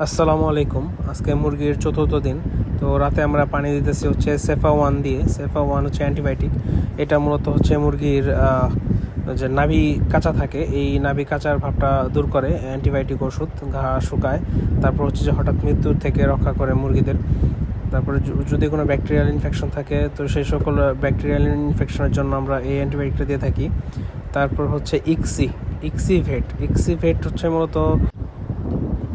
আসসালামু আলাইকুম। আজকে মুরগির চতুর্থ দিন। তো রাতে আমরা পানি দিতেছি হচ্ছে সেফা 1 দিয়ে। সেফা 1 হচ্ছে অ্যান্টিবায়োটিক। এটা মূলত হচ্ছে মুরগির যে নাভি কাঁচা থাকে, এই নাভি কাঁচার ভাবটা দূর করে অ্যান্টিবায়োটিক ওষুধ, ঘা শুকায়। তারপর হচ্ছে যে হঠাৎ মৃত্যুর থেকে রক্ষা করে মুরগিদের। তারপরে যদি কোনো ব্যাকটেরিয়াল ইনফেকশন থাকে, তো সেই সকল ব্যাকটেরিয়াল ইনফেকশনের জন্য আমরা এই অ্যান্টিবায়োটিকটা দিয়ে থাকি। তারপর হচ্ছে ইক্সিভেট হচ্ছে মূলত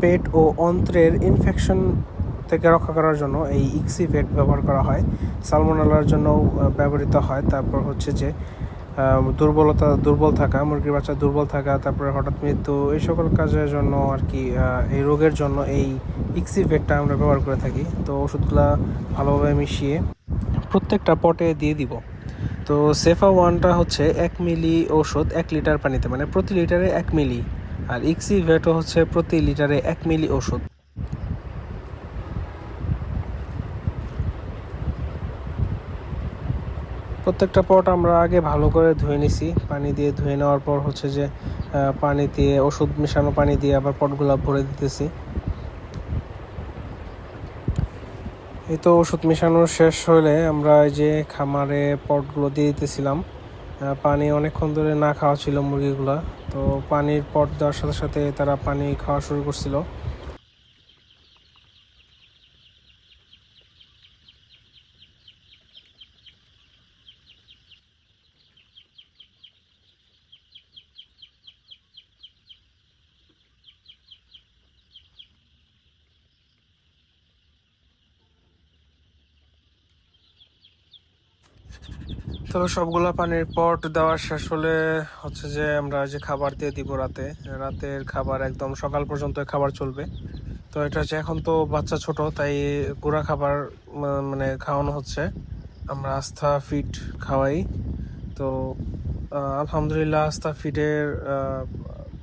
পেট ও অন্ত্রের ইনফেকশন থেকে রক্ষা করার জন্য এই ইক্সিভেট ব্যবহার করা হয়। সালমোনেলার জন্যও ব্যবহৃত হয়। তারপর হচ্ছে যে দুর্বল থাকা, মুরগির বাচ্চা দুর্বল থাকা, তারপরে হঠাৎ মৃত্যু, এই সকল কাজের জন্য আর কি, এই রোগের জন্য এই ইক্সিভেটটা আমরা ব্যবহার করে থাকি। তো ওষুধগুলো ভালোভাবে মিশিয়ে প্রত্যেকটা পটে দিয়ে দিব। তো সেফা 1টা হচ্ছে 1 মিলি ওষুধ 1 লিটার পানিতে, মানে প্রতি লিটারে 1 মিলি। আর ইক্সিভেটও হচ্ছে প্রতি লিটারে 1 মিলি ওষুধ। প্রত্যেকটা পট আমরা আগে ভালো করে ধুয়ে নিছি, পানি দিয়ে ধুয়ে নেওয়ার পর হচ্ছে যে পানি দিয়ে ওষুধ মেশানো পানি দিয়ে আবার পটগুলো ভরে দিতেছি। এই তো ওষুধ মেশানো শেষ হলে আমরা এই যে খামারে পটগুলো দিয়ে দিতেছিলাম। পানি অনেকক্ষণ ধরে না খাওয়া ছিল মুরগিগুলা, তো পানির পট দেওয়ার সাথে সাথে তারা পানি খাওয়া শুরু করছিল। তো সবগুলা পানির পট দেওয়া শেষ হলে হচ্ছে যে আমরা যে খাবার দিয়ে দিব রাতের খাবার একদম সকাল পর্যন্ত খাবার চলবে। তো এটা হচ্ছে, এখন তো বাচ্চা ছোট, তাই গুঁড়া খাবার মানে খাওয়ানো হচ্ছে। আমরা আস্থা ফিড খাওয়াই। তো আলহামদুলিল্লাহ আস্থা ফিডের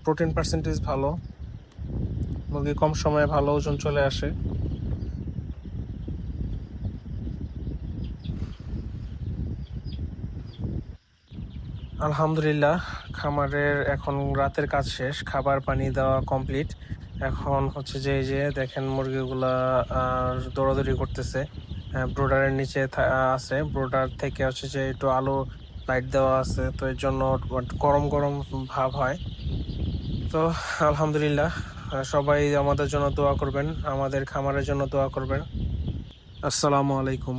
প্রোটিন পার্সেন্টেজ ভালো, মুরগি কম সময়ে ভালো ওজন চলে আসে। আলহামদুলিল্লাহ খামারের এখন রাতের কাজ শেষ, খাবার পানি দেওয়া কমপ্লিট। এখন হচ্ছে যে এই যে দেখেন মুরগিগুলা দৌড়াদৌড়ি করতেছে। ব্রোডারের নিচে আছে, ব্রোডার থেকে হচ্ছে যে একটু আলো লাইট দেওয়া আছে, তো এর জন্য গরম গরম ভাব হয়। তো আলহামদুলিল্লাহ, সবাই আমাদের জন্য দোয়া করবেন, আমাদের খামারের জন্য দোয়া করবেন। আসসালামু আলাইকুম।